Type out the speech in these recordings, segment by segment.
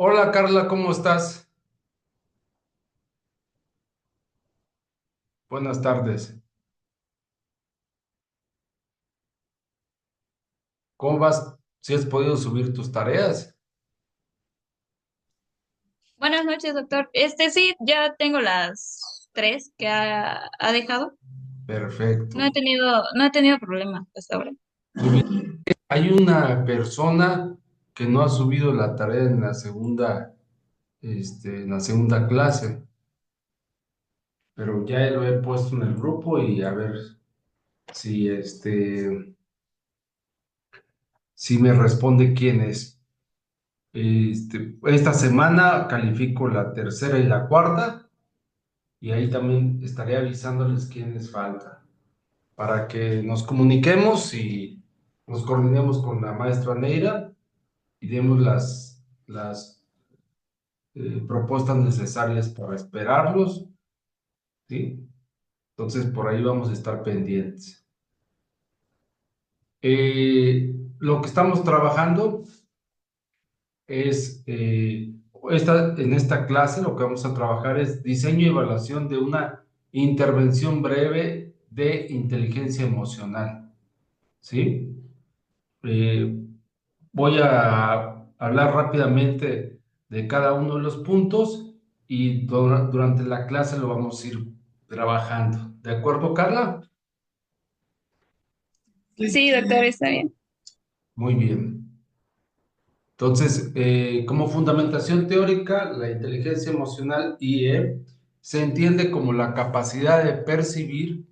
Hola Carla, ¿cómo estás? Buenas tardes. ¿Cómo vas? ¿Si has podido subir tus tareas? Buenas noches, doctor. Sí, ya tengo las tres que ha dejado. Perfecto. No he tenido problema hasta ahora. Muy bien. Hay una persona que no ha subido la tarea en la segunda clase, pero ya lo he puesto en el grupo y a ver si si me responde quién es. Esta semana califico la tercera y la cuarta y ahí también estaré avisándoles quién les falta, para que nos comuniquemos y nos coordinemos con la maestra Neira y demos las propuestas necesarias para esperarlos, ¿sí? Entonces, por ahí vamos a estar pendientes. Lo que estamos trabajando es, en esta clase, lo que vamos a trabajar es diseño y evaluación de una intervención breve de inteligencia emocional, ¿sí? Eh, Voy a hablar rápidamente de cada uno de los puntos y durante la clase lo vamos a ir trabajando. ¿De acuerdo, Carla? Sí, doctor, está bien. Muy bien. Entonces, como fundamentación teórica, la inteligencia emocional IE se entiende como la capacidad de percibir,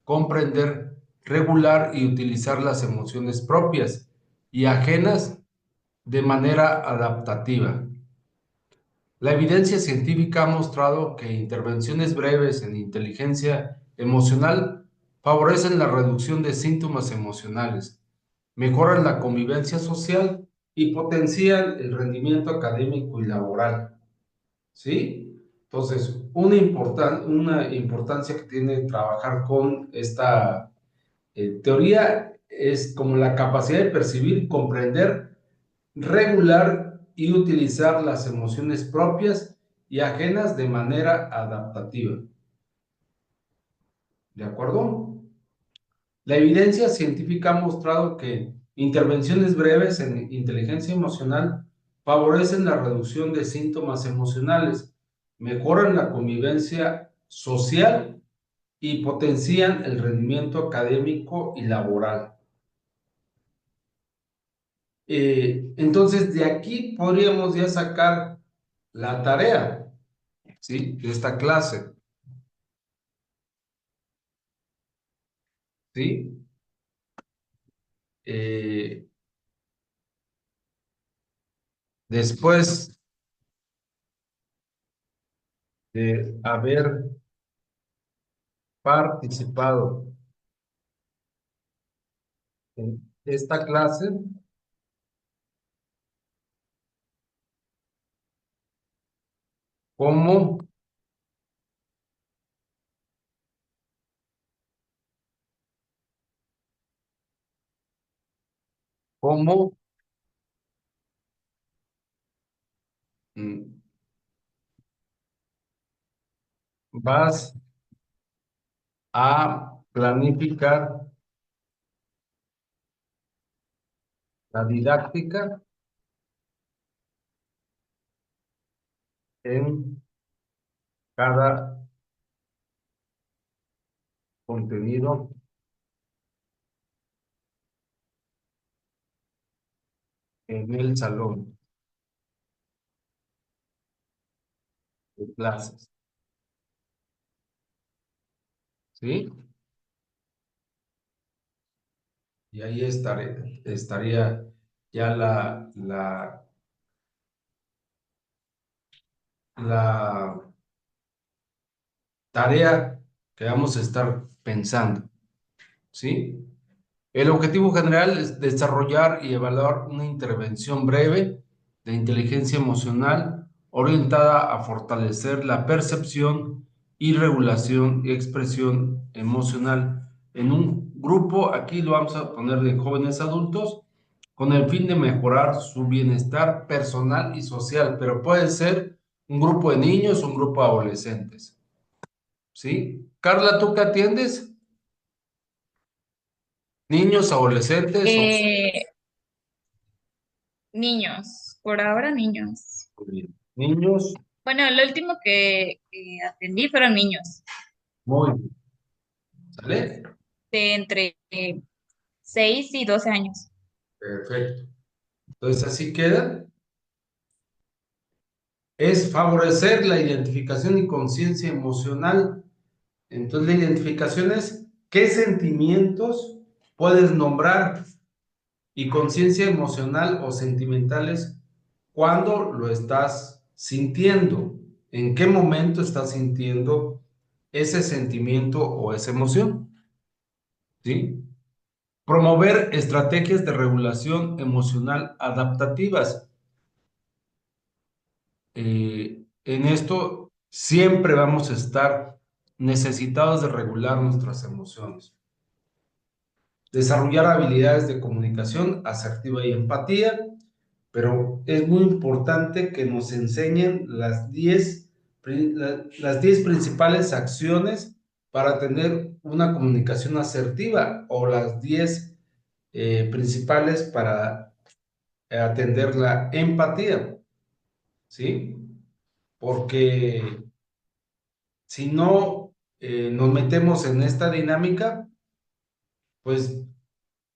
comprender, regular y utilizar las emociones propias y ajenas de manera adaptativa. La evidencia científica ha mostrado que intervenciones breves en inteligencia emocional favorecen la reducción de síntomas emocionales, mejoran la convivencia social y potencian el rendimiento académico y laboral. ¿Sí? Entonces, una importancia que tiene trabajar con esta teoría es como la capacidad de percibir, comprender, regular y utilizar las emociones propias y ajenas de manera adaptativa. ¿De acuerdo? La evidencia científica ha mostrado que intervenciones breves en inteligencia emocional favorecen la reducción de síntomas emocionales, mejoran la convivencia social y potencian el rendimiento académico y laboral. Entonces, de aquí podríamos ya sacar la tarea, ¿sí? De esta clase, ¿sí? Eh, Después de haber participado en esta clase, ¿cómo, cómo mm, vas a planificar la didáctica en cada contenido en el salón de clases? ¿Sí? Y ahí estaría ya la tarea que vamos a estar pensando, ¿sí? El objetivo general es desarrollar y evaluar una intervención breve de inteligencia emocional orientada a fortalecer la percepción y regulación y expresión emocional en un grupo, aquí lo vamos a poner de jóvenes adultos, con el fin de mejorar su bienestar personal y social, pero puede ser un grupo de niños o un grupo de adolescentes. ¿Sí? Carla, ¿tú qué atiendes? ¿Niños, adolescentes o... Eh, Niños, por ahora niños. Niños, Bueno, lo último que atendí fueron niños muy bien. ¿Sale? de entre 6 y 12 años. Perfecto. Entonces así queda. Es favorecer la identificación y conciencia emocional. Entonces la identificación es qué sentimientos puedes nombrar y conciencia emocional o sentimentales cuando lo estás sintiendo. ¿En qué momento estás sintiendo ese sentimiento o esa emoción? ¿Sí? Promover estrategias de regulación emocional adaptativas. En esto siempre vamos a estar necesitados de regular nuestras emociones. Desarrollar habilidades de comunicación asertiva y empatía, pero es muy importante que nos enseñen las 10 principales acciones para tener una comunicación asertiva o las 10 principales para atender la empatía, ¿sí? Porque si no nos metemos en esta dinámica, pues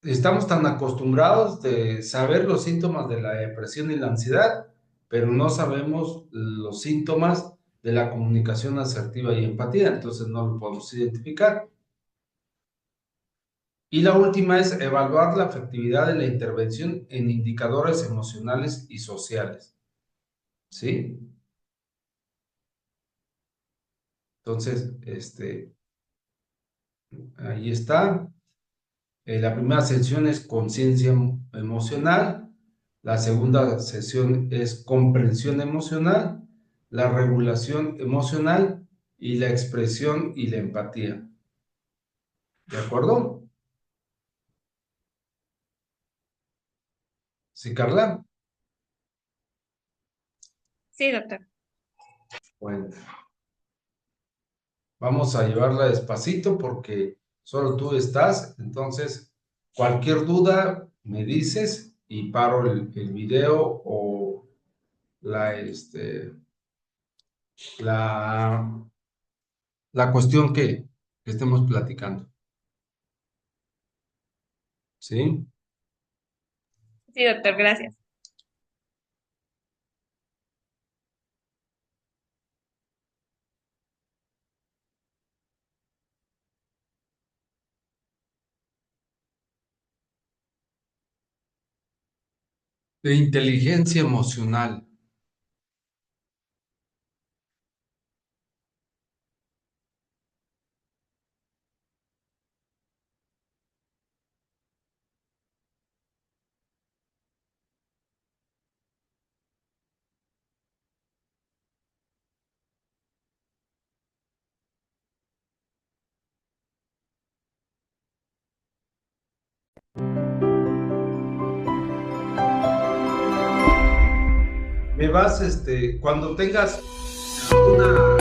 estamos tan acostumbrados de saber los síntomas de la depresión y la ansiedad, pero no sabemos los síntomas de la comunicación asertiva y empatía, entonces no lo podemos identificar. Y la última es evaluar la efectividad de la intervención en indicadores emocionales y sociales, ¿sí? Entonces, ahí está. La primera sesión es conciencia emocional, la segunda sesión es comprensión emocional, la regulación emocional y la expresión y la empatía. ¿De acuerdo? ¿Sí, Carla? Sí, doctor. Bueno, vamos a llevarla despacito porque solo tú estás, entonces cualquier duda me dices y paro el video o la, la la cuestión que estemos platicando, ¿sí? Sí, doctor, gracias. De inteligencia emocional. Me vas, cuando tengas una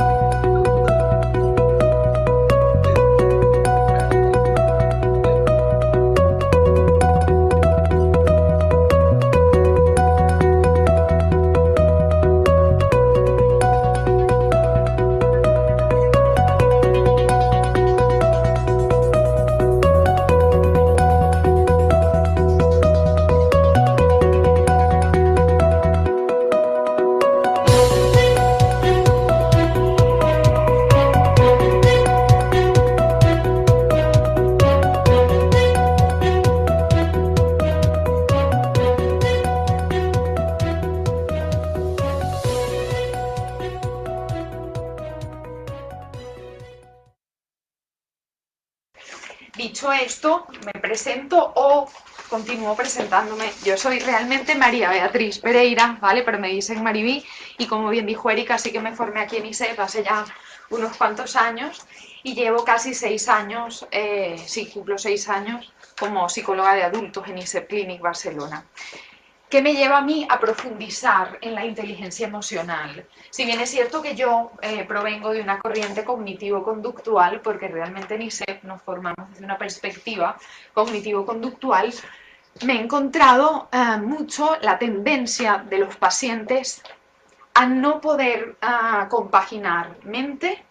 Dicho esto, me presento o continúo presentándome. Yo soy realmente María Beatriz Pereira, ¿vale? Pero me dicen Maribí y como bien dijo Erika, sí que me formé aquí en ISEP hace ya unos cuantos años. y llevo casi 6 años, sí, cumplo 6 años como psicóloga de adultos en ISEP Clinic Barcelona. ¿Qué me lleva a mí a profundizar en la inteligencia emocional? Si bien es cierto que yo provengo de una corriente cognitivo-conductual, porque realmente en ISEP nos formamos desde una perspectiva cognitivo-conductual, me he encontrado mucho la tendencia de los pacientes a no poder compaginar mente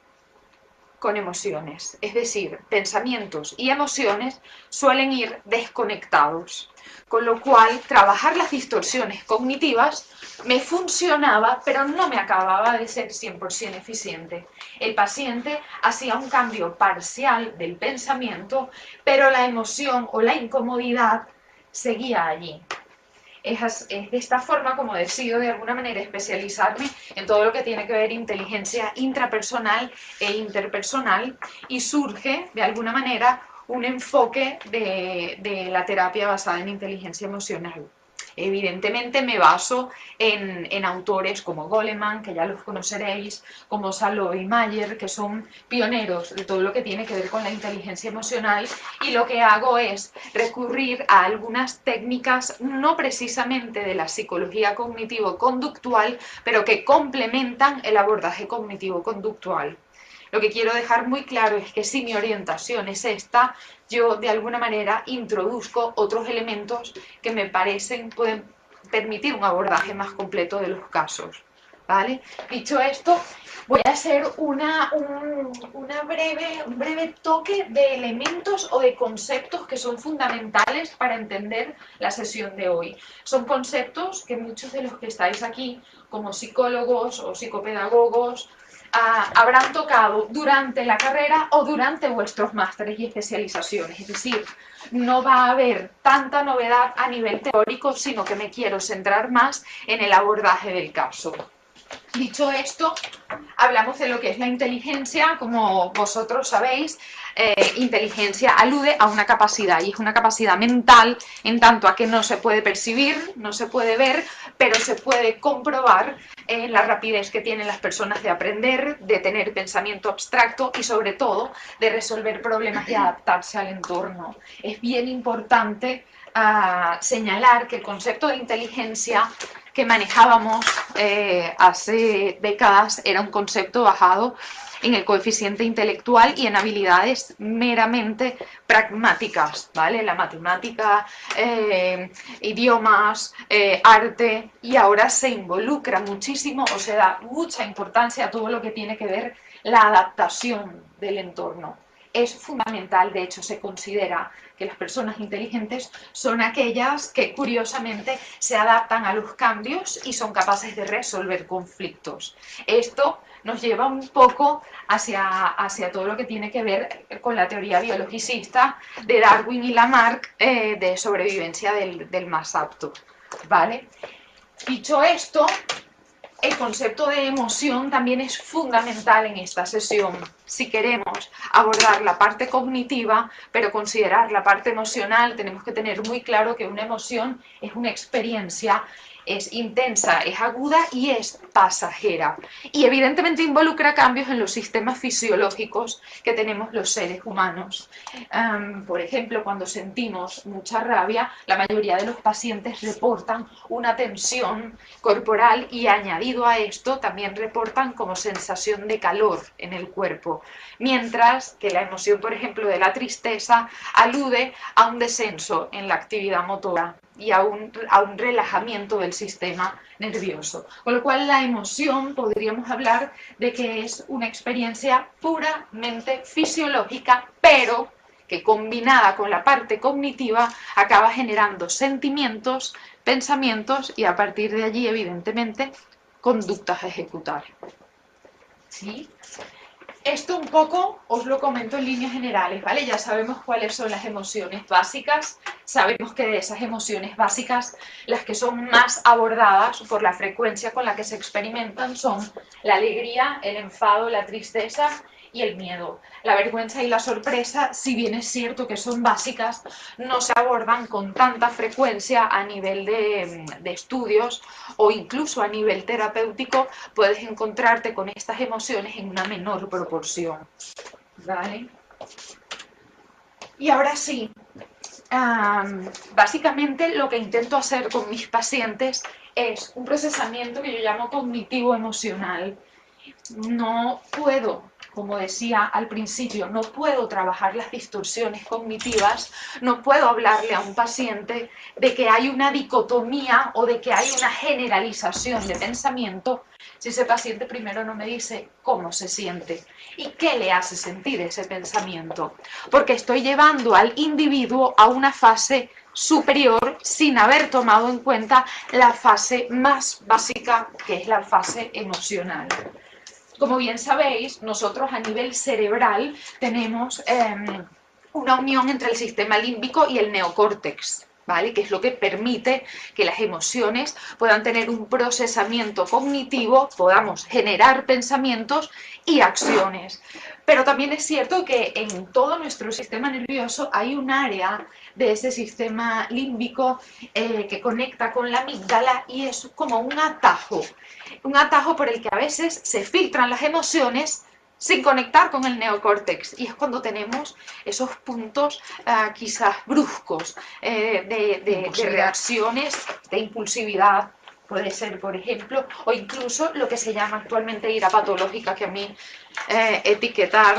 con emociones. Es decir, pensamientos y emociones suelen ir desconectados. Con lo cual, trabajar las distorsiones cognitivas me funcionaba, pero no me acababa de ser 100% eficiente. El paciente hacía un cambio parcial del pensamiento, pero la emoción o la incomodidad seguía allí. Es de esta forma como decido de alguna manera especializarme en todo lo que tiene que ver inteligencia intrapersonal e interpersonal y surge de alguna manera un enfoque de la terapia basada en inteligencia emocional. Evidentemente me baso en autores como Goleman, que ya los conoceréis, como Saloy y Mayer, que son pioneros de todo lo que tiene que ver con la inteligencia emocional, y lo que hago es recurrir a algunas técnicas no precisamente de la psicología cognitivo-conductual, pero que complementan el abordaje cognitivo-conductual. Lo que quiero dejar muy claro es que si mi orientación es esta, yo de alguna manera introduzco otros elementos que me parecen pueden permitir un abordaje más completo de los casos. ¿Vale? Dicho esto, voy a hacer un breve toque de elementos o de conceptos que son fundamentales para entender la sesión de hoy. Son conceptos que muchos de los que estáis aquí, como psicólogos o psicopedagogos, habrán tocado durante la carrera o durante vuestros másteres y especializaciones. Es decir, no va a haber tanta novedad a nivel teórico, sino que me quiero centrar más en el abordaje del caso. Dicho esto, hablamos de lo que es la inteligencia. Como vosotros sabéis, inteligencia alude a una capacidad, y es una capacidad mental en tanto a que no se puede percibir, no se puede ver, pero se puede comprobar la rapidez que tienen las personas de aprender, de tener pensamiento abstracto y sobre todo de resolver problemas y adaptarse al entorno. Es bien importante señalar que el concepto de inteligencia que manejábamos hace décadas era un concepto basado en el coeficiente intelectual y en habilidades meramente pragmáticas, ¿vale? La matemática, idiomas, arte, y ahora se involucra muchísimo o se da mucha importancia a todo lo que tiene que ver la adaptación del entorno. Es fundamental, de hecho se considera que las personas inteligentes son aquellas que curiosamente se adaptan a los cambios y son capaces de resolver conflictos. Esto nos lleva un poco hacia todo lo que tiene que ver con la teoría biologicista de Darwin y Lamarck de sobrevivencia del más apto, ¿vale? Dicho esto, el concepto de emoción también es fundamental en esta sesión. Si queremos abordar la parte cognitiva, pero considerar la parte emocional, tenemos que tener muy claro que una emoción es una experiencia, es intensa, es aguda y es pasajera. Y evidentemente involucra cambios en los sistemas fisiológicos que tenemos los seres humanos. Por ejemplo, cuando sentimos mucha rabia, la mayoría de los pacientes reportan una tensión corporal y añadido a esto también reportan como sensación de calor en el cuerpo, mientras que la emoción, por ejemplo, de la tristeza alude a un descenso en la actividad motora y a un relajamiento del sistema nervioso. Con lo cual la emoción podríamos hablar de que es una experiencia puramente fisiológica, pero que combinada con la parte cognitiva acaba generando sentimientos, pensamientos y a partir de allí, evidentemente, conductas a ejecutar. ¿Sí? Esto un poco os lo comento en líneas generales, ¿vale? Ya sabemos cuáles son las emociones básicas, sabemos que de esas emociones básicas, las que son más abordadas por la frecuencia con la que se experimentan son la alegría, el enfado, la tristeza y el miedo. La vergüenza y la sorpresa, si bien es cierto que son básicas, no se abordan con tanta frecuencia a nivel de estudios o incluso a nivel terapéutico. Puedes encontrarte con estas emociones en una menor proporción, ¿vale? Y ahora sí, básicamente lo que intento hacer con mis pacientes es un procesamiento que yo llamo cognitivo-emocional. No puedo, como decía al principio, no puedo trabajar las distorsiones cognitivas, no puedo hablarle a un paciente de que hay una dicotomía o de que hay una generalización de pensamiento si ese paciente primero no me dice cómo se siente y qué le hace sentir ese pensamiento, porque estoy llevando al individuo a una fase superior sin haber tomado en cuenta la fase más básica, que es la fase emocional. Como bien sabéis, nosotros a nivel cerebral tenemos una unión entre el sistema límbico y el neocórtex, ¿vale? Que es lo que permite que las emociones puedan tener un procesamiento cognitivo, podamos generar pensamientos y acciones. Pero también es cierto que en todo nuestro sistema nervioso hay un área de ese sistema límbico que conecta con la amígdala y es como un atajo por el que a veces se filtran las emociones sin conectar con el neocórtex, y es cuando tenemos esos puntos quizás bruscos de reacciones, de impulsividad, puede ser, por ejemplo, o incluso lo que se llama actualmente ira patológica, que a mí etiquetar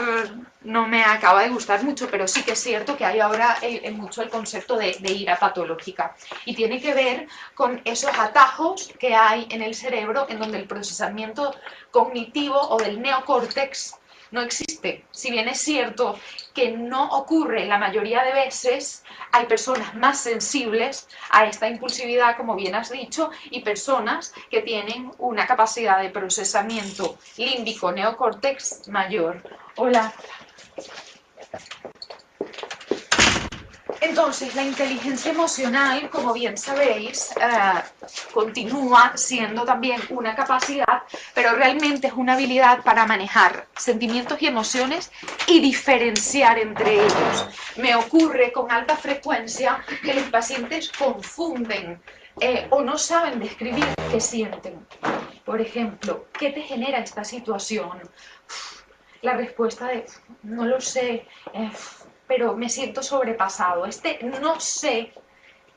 no me acaba de gustar mucho, pero sí que es cierto que hay ahora mucho el concepto de ira patológica, y tiene que ver con esos atajos que hay en el cerebro en donde el procesamiento cognitivo o del neocórtex no existe. Si bien es cierto que no ocurre la mayoría de veces, hay personas más sensibles a esta impulsividad, como bien has dicho, y personas que tienen una capacidad de procesamiento límbico neocórtex mayor. Hola. Entonces, la inteligencia emocional, como bien sabéis, continúa siendo también una capacidad, pero realmente es una habilidad para manejar sentimientos y emociones y diferenciar entre ellos. Me ocurre con alta frecuencia que los pacientes confunden o no saben describir qué sienten. Por ejemplo, ¿qué te genera esta situación? La respuesta de no lo sé, pero me siento sobrepasado. Este no sé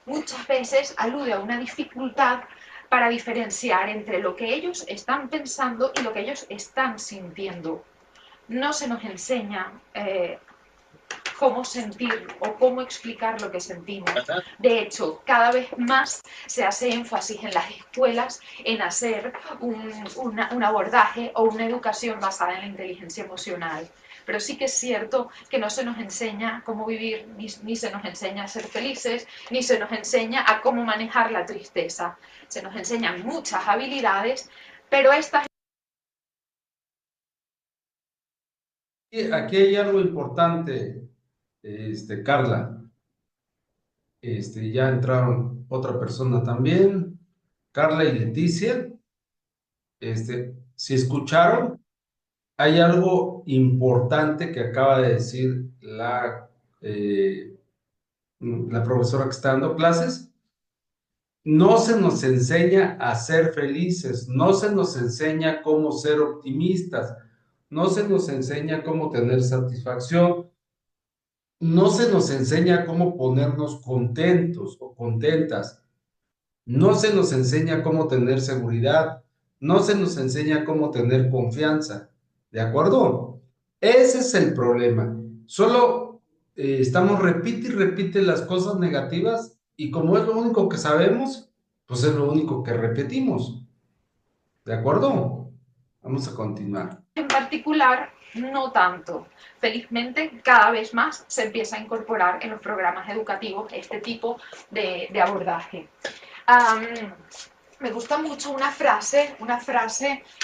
muchas veces alude a una dificultad para diferenciar entre lo que ellos están pensando y lo que ellos están sintiendo. No se nos enseña cómo sentir o cómo explicar lo que sentimos. De hecho, cada vez más se hace énfasis en las escuelas en hacer un abordaje o una educación basada en la inteligencia emocional. Pero sí que es cierto que no se nos enseña cómo vivir, ni se nos enseña a ser felices, ni se nos enseña a cómo manejar la tristeza. Se nos enseñan muchas habilidades, pero estas... Aquí hay algo importante, Carla. Ya entraron otra persona también, Carla y Leticia. Si escucharon, hay algo importante que acaba de decir la profesora que está dando clases. No se nos enseña a ser felices, no se nos enseña cómo ser optimistas, no se nos enseña cómo tener satisfacción, no se nos enseña cómo ponernos contentos o contentas, no se nos enseña cómo tener seguridad, no se nos enseña cómo tener confianza, ¿de acuerdo? Ese es el problema. Solo estamos repite y repite las cosas negativas, y como es lo único que sabemos, pues es lo único que repetimos, ¿de acuerdo? Vamos a continuar. En particular, no tanto. Felizmente, cada vez más se empieza a incorporar en los programas educativos este tipo de abordaje. Me gusta mucho una frase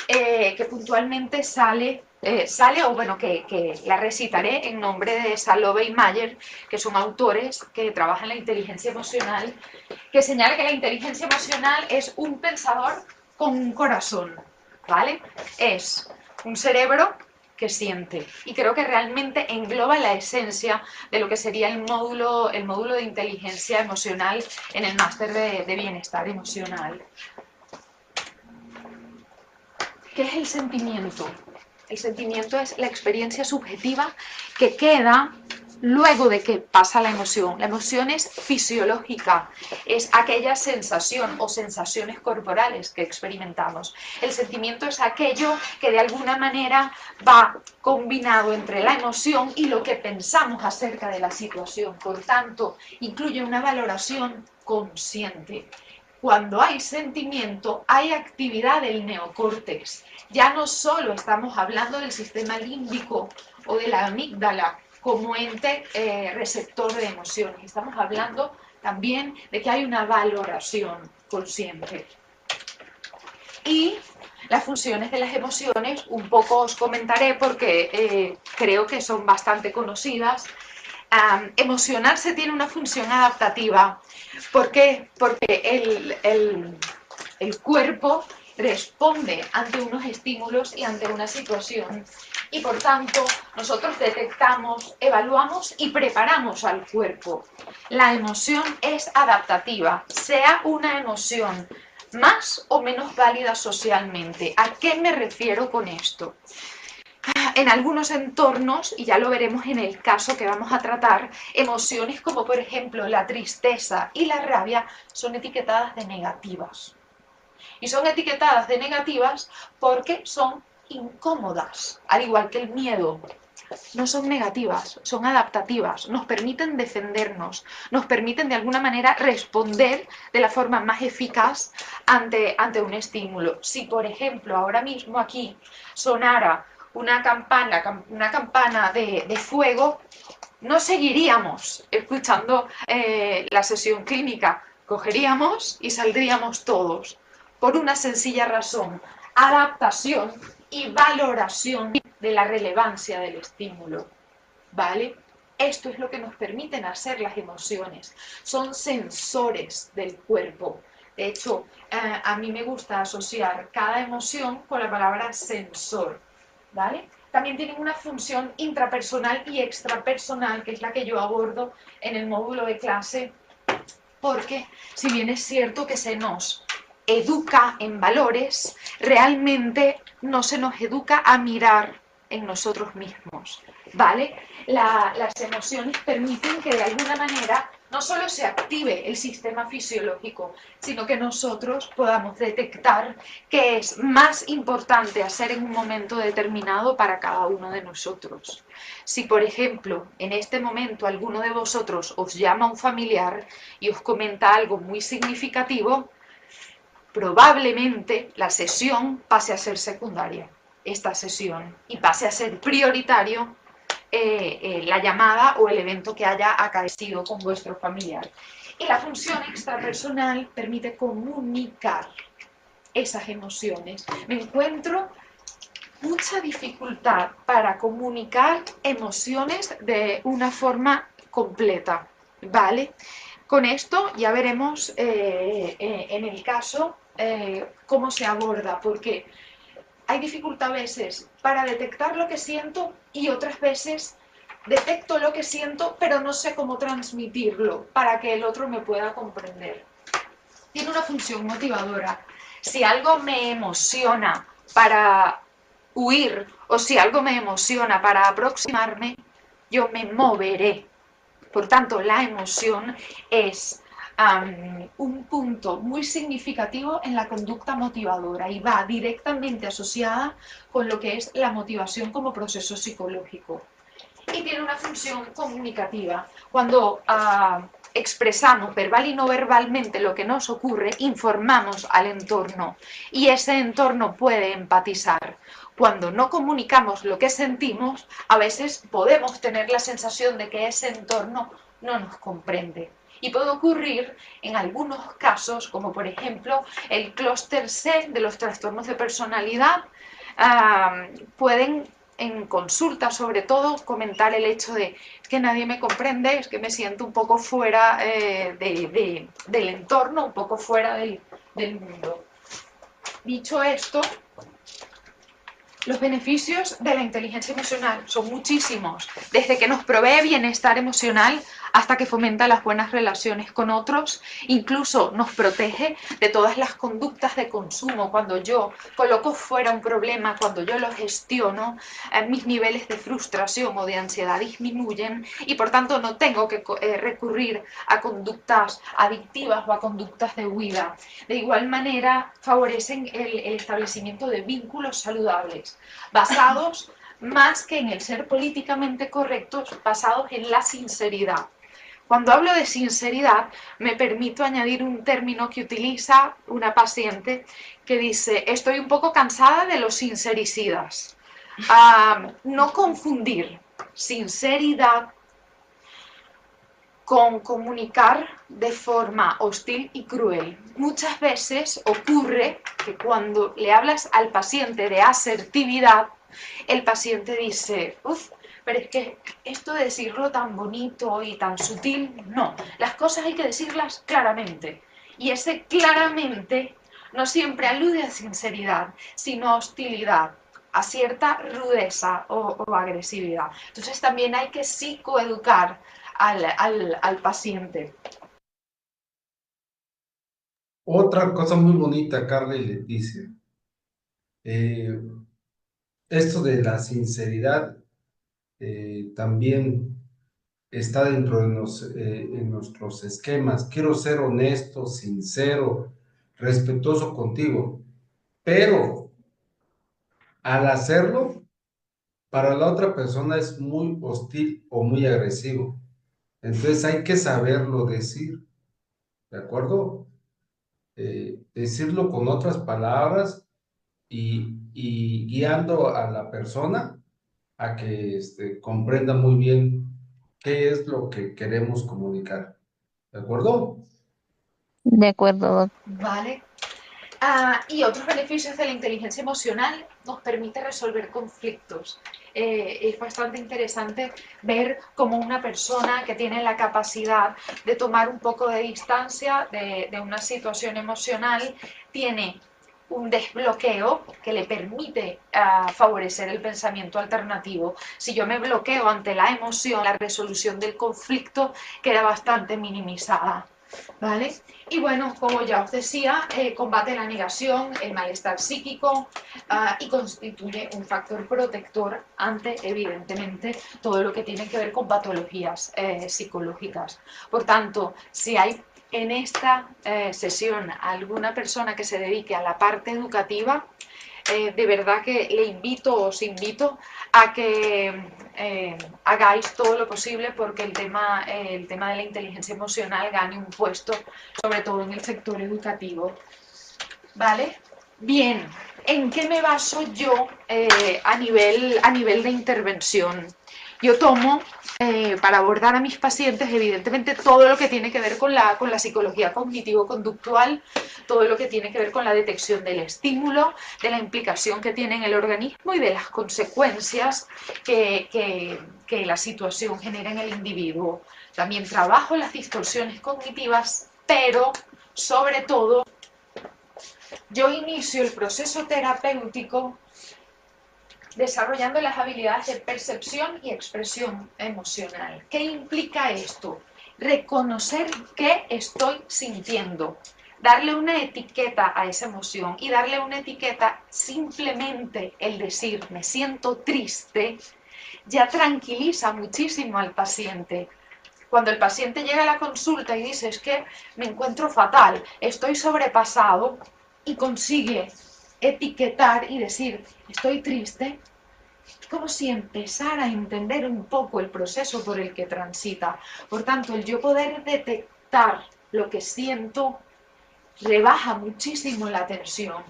que puntualmente sale, o bueno, que la recitaré en nombre de Salovey y Mayer, que son autores que trabajan en la inteligencia emocional, que señala que la inteligencia emocional es un pensador con un corazón, ¿vale? Es un cerebro que siente, y creo que realmente engloba la esencia de lo que sería el módulo de inteligencia emocional en el máster de bienestar emocional. ¿Qué es el sentimiento? El sentimiento es la experiencia subjetiva que queda luego de que pasa la emoción. La emoción es fisiológica, es aquella sensación o sensaciones corporales que experimentamos. El sentimiento es aquello que de alguna manera va combinado entre la emoción y lo que pensamos acerca de la situación. Por tanto, incluye una valoración consciente. Cuando hay sentimiento, hay actividad del neocórtex. Ya no solo estamos hablando del sistema límbico o de la amígdala como ente receptor de emociones. Estamos hablando también de que hay una valoración consciente. Y las funciones de las emociones, un poco os comentaré porque creo que son bastante conocidas. Emocionarse tiene una función adaptativa. ¿Por qué? Porque el cuerpo responde ante unos estímulos y ante una situación y por tanto nosotros detectamos, evaluamos y preparamos al cuerpo. La emoción es adaptativa, sea una emoción más o menos válida socialmente. ¿A qué me refiero con esto? En algunos entornos, y ya lo veremos en el caso que vamos a tratar, emociones como por ejemplo la tristeza y la rabia son etiquetadas de negativas. Y son etiquetadas de negativas porque son incómodas, al igual que el miedo. No son negativas, son adaptativas, nos permiten defendernos, nos permiten de alguna manera responder de la forma más eficaz ante un estímulo. Si por ejemplo ahora mismo aquí sonara una campana de fuego, no seguiríamos escuchando la sesión clínica, cogeríamos y saldríamos todos, por una sencilla razón: adaptación y valoración de la relevancia del estímulo, ¿vale? Esto es lo que nos permiten hacer las emociones, son sensores del cuerpo. De hecho, a mí me gusta asociar cada emoción con la palabra sensor, ¿vale? También tienen una función intrapersonal y extrapersonal, que es la que yo abordo en el módulo de clase, porque si bien es cierto que se nos educa en valores, realmente no se nos educa a mirar en nosotros mismos, ¿vale? Las emociones permiten que de alguna manera no solo se active el sistema fisiológico, sino que nosotros podamos detectar qué es más importante hacer en un momento determinado para cada uno de nosotros. Si, por ejemplo, en este momento alguno de vosotros os llama un familiar y os comenta algo muy significativo, probablemente la sesión pase a ser secundaria, esta sesión, y pase a ser prioritario la llamada o el evento que haya acaecido con vuestro familiar. Y la función extrapersonal permite comunicar esas emociones. Me encuentro mucha dificultad para comunicar emociones de una forma completa, ¿vale? Con esto ya veremos en el caso cómo se aborda, porque hay dificultad a veces para detectar lo que siento y otras veces detecto lo que siento, pero no sé cómo transmitirlo para que el otro me pueda comprender. Tiene una función motivadora. Si algo me emociona para huir o si algo me emociona para aproximarme, yo me moveré. Por tanto, la emoción es un punto muy significativo en la conducta motivadora y va directamente asociada con lo que es la motivación como proceso psicológico. Y tiene una función comunicativa. Cuando expresamos verbal y no verbalmente lo que nos ocurre, informamos al entorno y ese entorno puede empatizar. Cuando no comunicamos lo que sentimos, a veces podemos tener la sensación de que ese entorno no nos comprende. Y puede ocurrir en algunos casos, como por ejemplo el clúster C de los trastornos de personalidad, pueden en consulta sobre todo comentar el hecho de que nadie me comprende, es que me siento un poco fuera del entorno, un poco fuera del mundo. Dicho esto, los beneficios de la inteligencia emocional son muchísimos, desde que nos provee bienestar emocional hasta que fomenta las buenas relaciones con otros, incluso nos protege de todas las conductas de consumo. Cuando yo coloco fuera un problema, cuando yo lo gestiono, mis niveles de frustración o de ansiedad disminuyen y por tanto no tengo que recurrir a conductas adictivas o a conductas de huida. De igual manera, favorecen el establecimiento de vínculos saludables, basados más que en el ser políticamente correctos, basados en la sinceridad. Cuando hablo de sinceridad, me permito añadir un término que utiliza una paciente que dice: estoy un poco cansada de los sincericidas. No confundir sinceridad con comunicar de forma hostil y cruel. Muchas veces ocurre que cuando le hablas al paciente de asertividad, el paciente dice: uff, pero es que esto de decirlo tan bonito y tan sutil, no. Las cosas hay que decirlas claramente. Y ese claramente no siempre alude a sinceridad, sino a hostilidad, a cierta rudeza o agresividad. Entonces también hay que psicoeducar al paciente. Otra cosa muy bonita, Carla y Leticia, esto de la sinceridad también está dentro de en nuestros esquemas. Quiero ser honesto, sincero, respetuoso contigo, pero al hacerlo, para la otra persona es muy hostil o muy agresivo. Entonces hay que saberlo decir, ¿de acuerdo? Decirlo con otras palabras y guiando a la persona a que comprenda muy bien qué es lo que queremos comunicar. ¿De acuerdo? De acuerdo, doctor. ¿Vale? Y otros beneficios de la inteligencia emocional: nos permite resolver conflictos. Es bastante interesante ver cómo una persona que tiene la capacidad de tomar un poco de distancia de una situación emocional tiene un desbloqueo que le permite favorecer el pensamiento alternativo. Si yo me bloqueo ante la emoción, la resolución del conflicto queda bastante minimizada. ¿Vale? Y bueno, como ya os decía, combate la negación, el malestar psíquico y constituye un factor protector ante, evidentemente, todo lo que tiene que ver con patologías psicológicas. Por tanto, si hay en esta sesión alguna persona que se dedique a la parte educativa, de verdad que os invito a que hagáis todo lo posible porque el tema de la inteligencia emocional gane un puesto, sobre todo en el sector educativo. ¿Vale? Bien, ¿en qué me baso yo a nivel de intervención? Yo tomo, para abordar a mis pacientes, evidentemente, todo lo que tiene que ver con la psicología cognitivo-conductual, todo lo que tiene que ver con la detección del estímulo, de la implicación que tiene en el organismo y de las consecuencias que la situación genera en el individuo. También trabajo las distorsiones cognitivas, pero sobre todo yo inicio el proceso terapéutico desarrollando las habilidades de percepción y expresión emocional. ¿Qué implica esto? Reconocer qué estoy sintiendo, darle una etiqueta a esa emoción, y darle una etiqueta, simplemente el decir me siento triste, ya tranquiliza muchísimo al paciente. Cuando el paciente llega a la consulta y dice: es que me encuentro fatal, estoy sobrepasado, y consigue etiquetar y decir estoy triste, es como si empezara a entender un poco el proceso por el que transita. Por tanto, el yo poder detectar lo que siento rebaja muchísimo la tensión.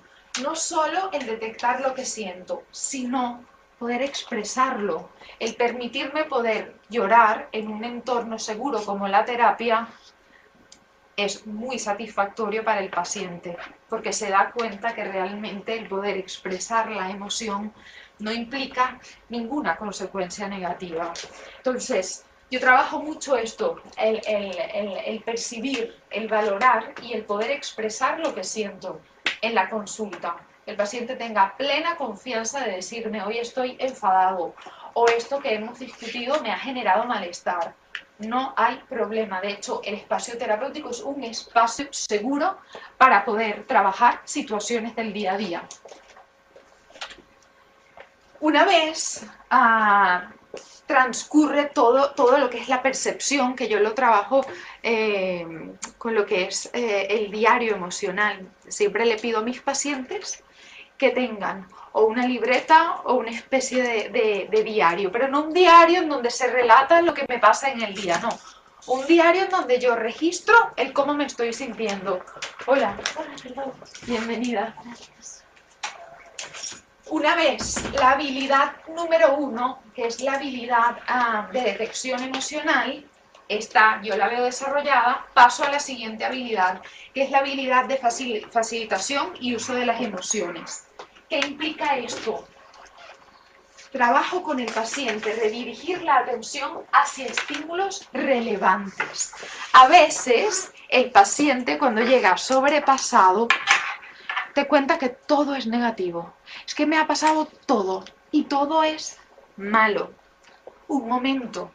No solo el detectar lo que siento, sino poder expresarlo, el permitirme poder llorar en un entorno seguro como la terapia es muy satisfactorio para el paciente, porque se da cuenta que realmente el poder expresar la emoción no implica ninguna consecuencia negativa. Entonces, yo trabajo mucho esto, el percibir, el valorar y el poder expresar lo que siento en la consulta. El paciente tenga plena confianza de decirme: hoy estoy enfadado, o esto que hemos discutido me ha generado malestar. No hay problema. De hecho, el espacio terapéutico es un espacio seguro para poder trabajar situaciones del día a día. Una vez transcurre todo lo que es la percepción, que yo lo trabajo con lo que es el diario emocional. Siempre le pido a mis pacientes que tengan o una libreta o una especie de diario, pero no un diario en donde se relata lo que me pasa en el día, no. Un diario en donde yo registro el cómo me estoy sintiendo. Hola, perdón, bienvenida. Una vez la habilidad número 1, que es la habilidad de detección emocional, yo la veo desarrollada, paso a la siguiente habilidad, que es la habilidad de facilitación y uso de las emociones. ¿Qué implica esto? Trabajo con el paciente, redirigir la atención hacia estímulos relevantes. A veces el paciente, cuando llega sobrepasado, te cuenta que todo es negativo. Es que me ha pasado todo y todo es malo. Un momento.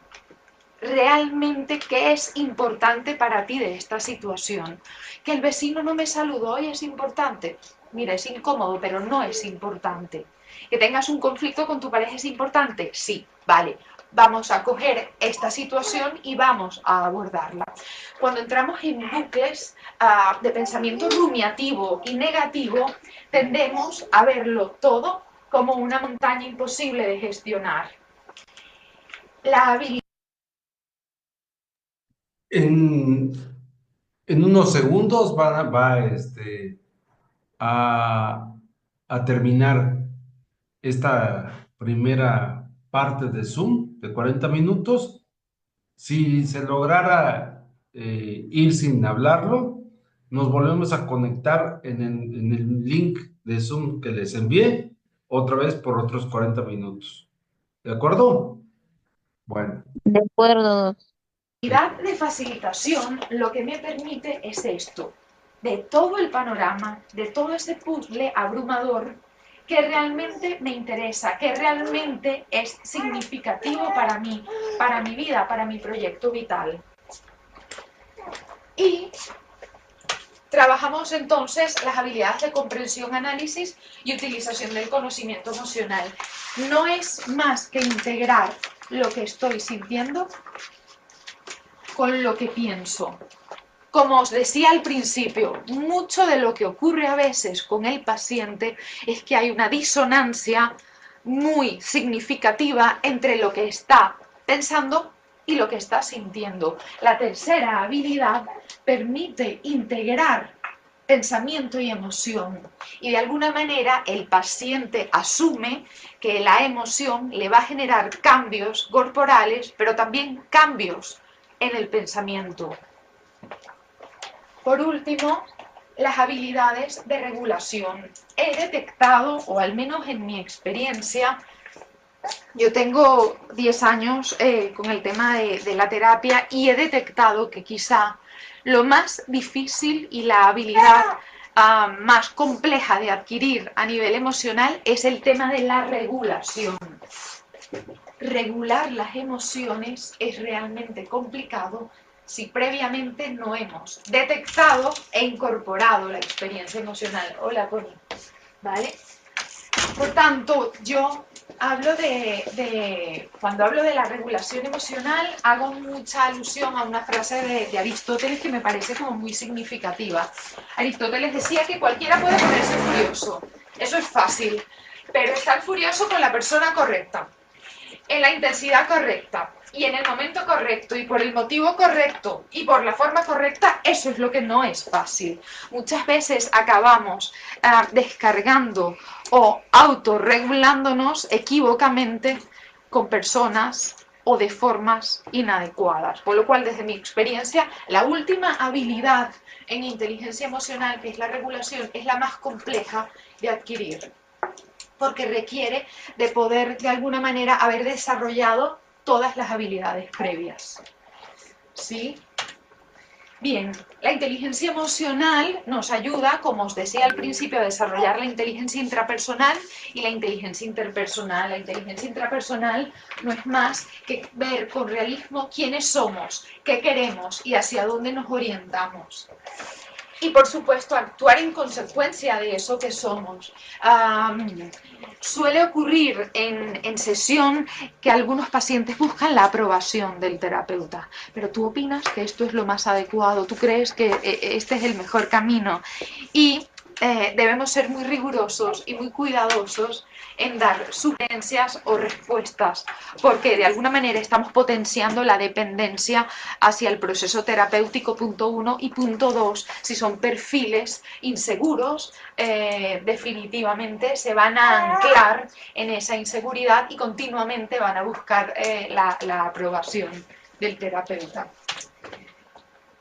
¿Realmente qué es importante para ti de esta situación? Que el vecino no me saludó hoy es importante. Mira, es incómodo, pero no es importante. Que tengas un conflicto con tu pareja es importante. Sí, vale. Vamos a coger esta situación y vamos a abordarla. Cuando entramos en bucles de pensamiento rumiativo y negativo, tendemos a verlo todo como una montaña imposible de gestionar. La habilidad. En unos segundos a, a terminar esta primera parte de Zoom de 40 minutos. Si se lograra ir sin hablarlo, nos volvemos a conectar en el link de Zoom que les envié, otra vez por otros 40 minutos. ¿De acuerdo? Bueno. De acuerdo. La habilidad de facilitación lo que me permite es esto, de todo el panorama, de todo ese puzzle abrumador que realmente me interesa, que realmente es significativo para mí, para mi vida, para mi proyecto vital. Y trabajamos entonces las habilidades de comprensión, análisis y utilización del conocimiento emocional. No es más que integrar lo que estoy sintiendo con lo que pienso. Como os decía al principio, mucho de lo que ocurre a veces con el paciente es que hay una disonancia muy significativa entre lo que está pensando y lo que está sintiendo. La tercera habilidad permite integrar pensamiento y emoción. Y de alguna manera el paciente asume que la emoción le va a generar cambios corporales, pero también cambios en el pensamiento. Por último, las habilidades de regulación. He detectado, o al menos en mi experiencia, yo tengo 10 años con el tema de la terapia y he detectado que quizá lo más difícil y la habilidad más compleja de adquirir a nivel emocional es el tema de la regulación. Regular las emociones es realmente complicado si previamente no hemos detectado e incorporado la experiencia emocional. Hola, Connie. ¿Vale? Por tanto, yo hablo cuando hablo de la regulación emocional, hago mucha alusión a una frase de Aristóteles que me parece como muy significativa. Aristóteles decía que cualquiera puede ponerse furioso. Eso es fácil, pero estar furioso con la persona correcta, en la intensidad correcta y en el momento correcto y por el motivo correcto y por la forma correcta, eso es lo que no es fácil. Muchas veces acabamos descargando o autorregulándonos equívocamente con personas o de formas inadecuadas. Por lo cual, desde mi experiencia, la última habilidad en inteligencia emocional, que es la regulación, es la más compleja de adquirir, porque requiere de poder, de alguna manera, haber desarrollado todas las habilidades previas. ¿Sí? Bien, la inteligencia emocional nos ayuda, como os decía al principio, a desarrollar la inteligencia intrapersonal y la inteligencia interpersonal. La inteligencia intrapersonal no es más que ver con realismo quiénes somos, qué queremos y hacia dónde nos orientamos. Y, por supuesto, actuar en consecuencia de eso que somos. Suele ocurrir en sesión que algunos pacientes buscan la aprobación del terapeuta, pero tú opinas que esto es lo más adecuado, tú crees que este es el mejor camino y debemos ser muy rigurosos y muy cuidadosos en dar sugerencias o respuestas, porque de alguna manera estamos potenciando la dependencia hacia el proceso terapéutico, punto 1, y punto 2, si son perfiles inseguros, definitivamente se van a anclar en esa inseguridad y continuamente van a buscar la aprobación del terapeuta.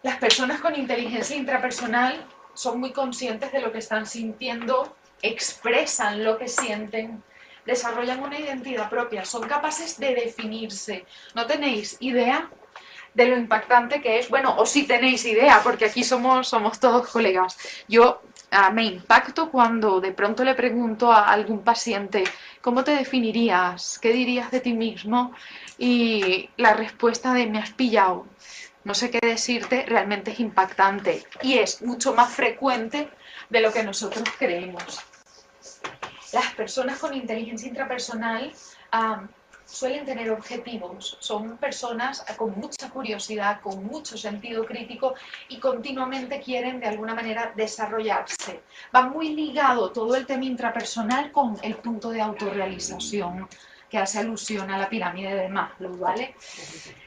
Las personas con inteligencia intrapersonal son muy conscientes de lo que están sintiendo, expresan lo que sienten, desarrollan una identidad propia, son capaces de definirse. ¿No tenéis idea de lo impactante que es? Bueno, o sí tenéis idea, porque aquí somos todos colegas. Yo me impacto cuando de pronto le pregunto a algún paciente, ¿cómo te definirías? ¿Qué dirías de ti mismo? Y la respuesta de me has pillado. No sé qué decirte, realmente es impactante y es mucho más frecuente de lo que nosotros creemos. Las personas con inteligencia intrapersonal suelen tener objetivos, son personas con mucha curiosidad, con mucho sentido crítico y continuamente quieren de alguna manera desarrollarse. Va muy ligado todo el tema intrapersonal con el punto de autorrealización que hace alusión a la pirámide de Maslow, ¿vale?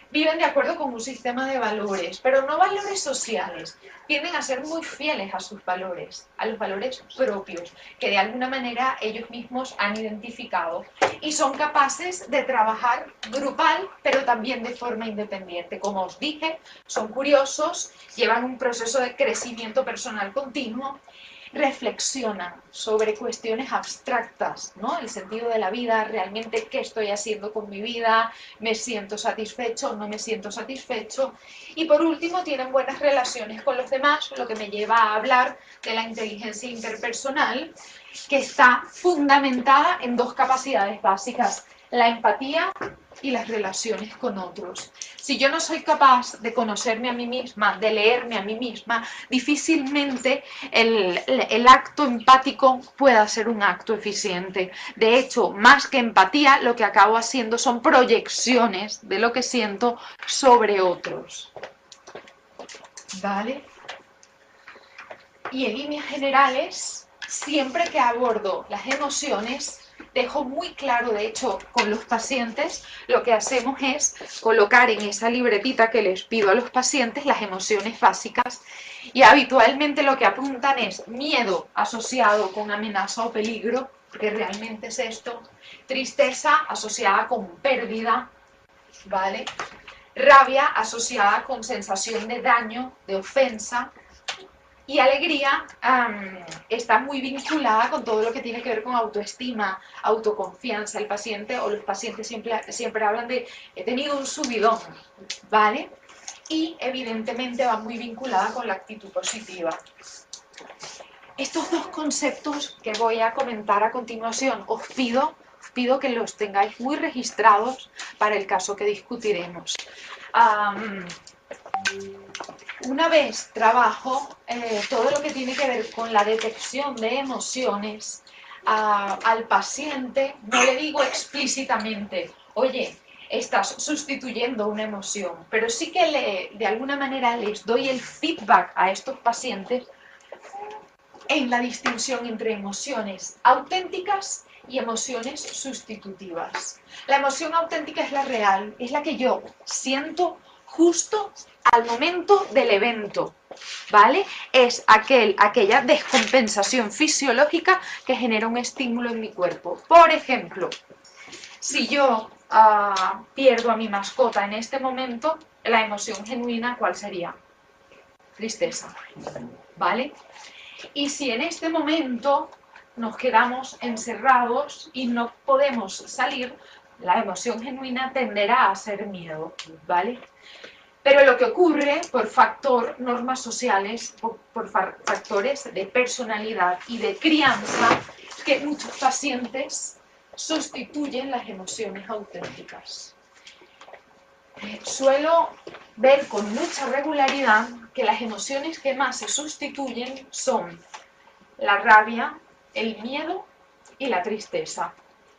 Viven de acuerdo con un sistema de valores, pero no valores sociales. Tienden a ser muy fieles a sus valores, a los valores propios, que de alguna manera ellos mismos han identificado. Y son capaces de trabajar grupal, pero también de forma independiente. Como os dije, son curiosos, llevan un proceso de crecimiento personal continuo, reflexionan sobre cuestiones abstractas, ¿no? El sentido de la vida, realmente qué estoy haciendo con mi vida, me siento satisfecho, no me siento satisfecho. Y por último, tienen buenas relaciones con los demás, lo que me lleva a hablar de la inteligencia interpersonal, que está fundamentada en dos capacidades básicas: la empatía y las relaciones con otros. Si yo no soy capaz de conocerme a mí misma, de leerme a mí misma, difícilmente el acto empático pueda ser un acto eficiente. De hecho, más que empatía, lo que acabo haciendo son proyecciones de lo que siento sobre otros. ¿Vale? Y en líneas generales, siempre que abordo las emociones, dejo muy claro, de hecho, con los pacientes, lo que hacemos es colocar en esa libretita que les pido a los pacientes las emociones básicas y habitualmente lo que apuntan es miedo asociado con amenaza o peligro, que realmente es esto, tristeza asociada con pérdida, ¿vale? Rabia asociada con sensación de daño, de ofensa. Y alegría está muy vinculada con todo lo que tiene que ver con autoestima, autoconfianza. El paciente o los pacientes siempre hablan de he tenido un subidón, ¿vale? Y evidentemente va muy vinculada con la actitud positiva. Estos dos conceptos que voy a comentar a continuación, os pido que los tengáis muy registrados para el caso que discutiremos. Una vez trabajo todo lo que tiene que ver con la detección de emociones, al paciente no le digo explícitamente, oye, estás sustituyendo una emoción, pero sí que de alguna manera les doy el feedback a estos pacientes en la distinción entre emociones auténticas y emociones sustitutivas. La emoción auténtica es la real, es la que yo siento justo al momento del evento, ¿vale? Es aquella descompensación fisiológica que genera un estímulo en mi cuerpo. Por ejemplo, si yo pierdo a mi mascota en este momento, la emoción genuina, ¿cuál sería? Tristeza, ¿vale? Y si en este momento nos quedamos encerrados y no podemos salir, la emoción genuina tenderá a ser miedo, ¿vale? Pero lo que ocurre por normas sociales, por factores de personalidad y de crianza, es que muchos pacientes sustituyen las emociones auténticas. Suelo ver con mucha regularidad que las emociones que más se sustituyen son la rabia, el miedo y la tristeza.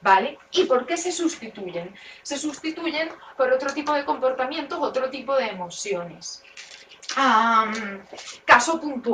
¿Vale? ¿Y por qué se sustituyen? Se sustituyen por otro tipo de comportamientos, otro tipo de emociones. Caso puntual.